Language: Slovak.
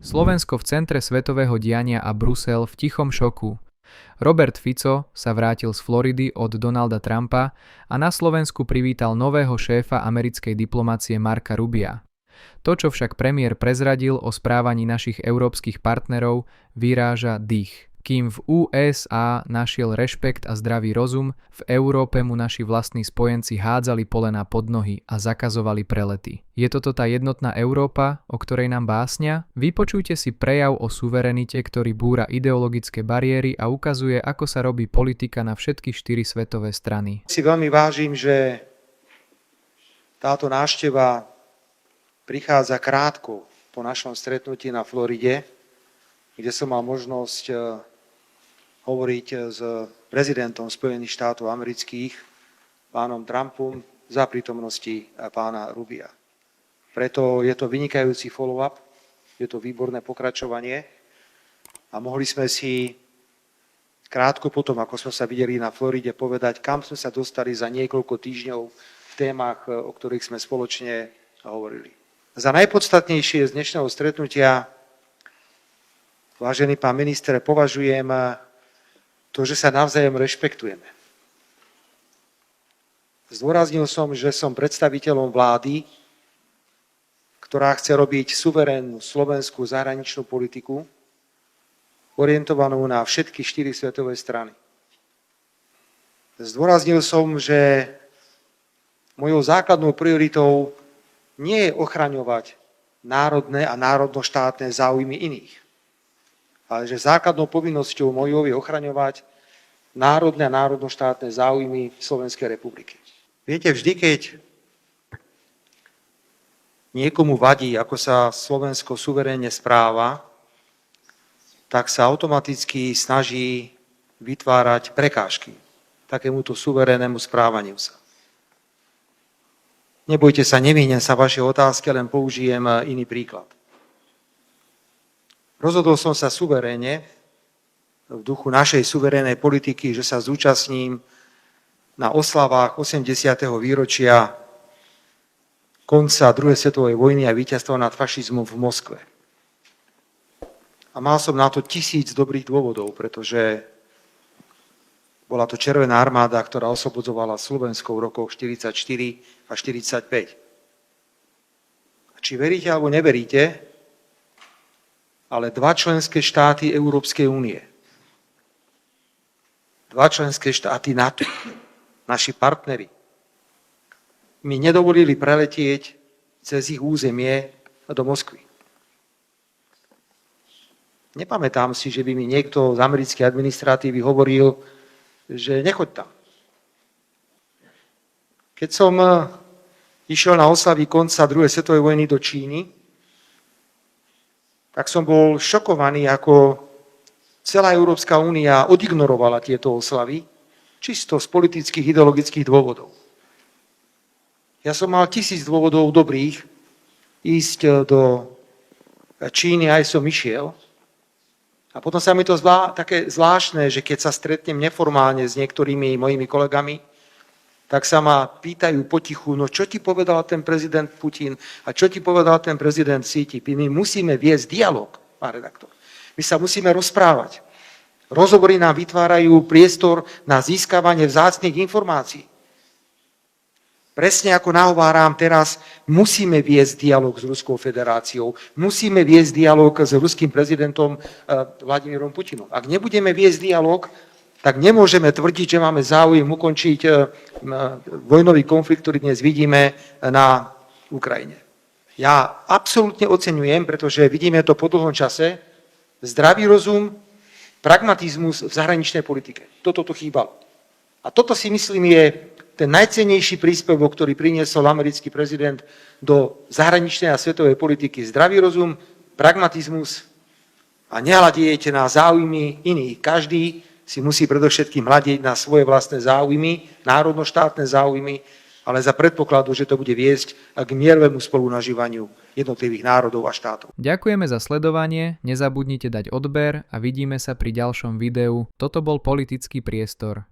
Slovensko v centre svetového diania a Brusel v tichom šoku. Robert Fico sa vrátil z Floridy od Donalda Trumpa a na Slovensku privítal nového šéfa americkej diplomacie Marca Rubia. To, čo však premiér prezradil o správaní našich európskych partnerov, vyráža dých. Kým v USA našiel rešpekt a zdravý rozum, v Európe mu naši vlastní spojenci hádzali polená pod nohy a zakazovali prelety. Je toto tá jednotná Európa, o ktorej nám básnia? Vypočujte si prejav o suverenite, ktorý búra ideologické bariéry a ukazuje, ako sa robí politika na všetky 4 svetové strany. Si veľmi vážim, že táto návšteva prichádza krátko po našom stretnutí na Floride, kde som mal možnosť hovoriť s prezidentom Spojených štátov amerických, pánom Trumpom, za prítomnosti pána Rubia. Preto je to vynikajúci follow-up, je to výborné pokračovanie a mohli sme si krátko potom, ako sme sa videli na Floride, povedať, kam sme sa dostali za niekoľko týždňov v témach, o ktorých sme spoločne hovorili. Za najpodstatnejšie z dnešného stretnutia, vážený pán minister, považujem to, že sa navzájom rešpektujeme. Zdôraznil som, že som predstaviteľom vlády, ktorá chce robiť suverénnu slovenskú zahraničnú politiku, orientovanú na všetky 4 svetové strany. Zdôraznil som, že mojou základnou prioritou nie je ochraňovať národné a národnoštátne záujmy iných, ale že základnou povinnosťou mojou je ochraňovať národné a národnoštátne záujmy Slovenskej republiky. Viete, vždy, keď niekomu vadí, ako sa Slovensko suverénne správa, tak sa automaticky snaží vytvárať prekážky takémuto suverénnemu správaniu sa. Nebojte sa, nevyhnem sa vašej otázke, len použijem iný príklad. Rozhodol som sa suverénne, v duchu našej suverénnej politiky, že sa zúčastním na oslavách 80. výročia konca druhej svetovej vojny a víťazstva nad fašizmom v Moskve. A mal som na to 1000 dobrých dôvodov, pretože bola to Červená armáda, ktorá oslobodzovala Slovensko v rokoch 1944 a 1945. Či veríte alebo neveríte, ale 2 členské štáty Európskej únie, 2 členské štáty NATO, naši partneri, mi nedovolili preletieť cez ich územie do Moskvy. Nepamätám si, že by mi niekto z americkej administratívy hovoril, že nechoď tam. Keď som išiel na oslavy konca druhej svetovej vojny do Číny, tak som bol šokovaný, ako celá Európska únia odignorovala tieto oslavy, čisto z politických, ideologických dôvodov. Ja som mal 1000 dôvodov dobrých ísť do Číny, aj som išiel. A potom sa mi to také zvláštne, že keď sa stretnem neformálne s niektorými mojimi kolegami, tak sa ma pýtajú potichu, no čo ti povedal ten prezident Putin a čo ti povedal ten prezident Xi Jinping. My musíme viesť dialog, pán redaktor. My sa musíme rozprávať. Rozhovory nám vytvárajú priestor na získavanie vzácnych informácií. Presne ako nahováram teraz, musíme viesť dialog s Ruskou federáciou, musíme viesť dialog s ruským prezidentom Vladimírom Putinom. Ak nebudeme viesť dialog, tak nemôžeme tvrdiť, že máme záujem ukončiť vojnový konflikt, ktorý dnes vidíme na Ukrajine. Ja absolútne oceňujem, pretože vidíme to po dlhom čase, zdravý rozum, pragmatizmus v zahraničnej politike. Toto tu chýbalo. A toto si myslím je ten najcennejší príspevok, ktorý priniesol americký prezident do zahraničnej a svetovej politiky. Zdravý rozum, pragmatizmus a nehľadiete na záujmy iných. Každý si musí predovšetkým hľadiť na svoje vlastné záujmy, národnoštátne záujmy, ale za predpokladu, že to bude viesť k mierovému spolunažívaniu jednotlivých národov a štátov. Ďakujeme za sledovanie, nezabudnite dať odber a vidíme sa pri ďalšom videu. Toto bol Politický priestor.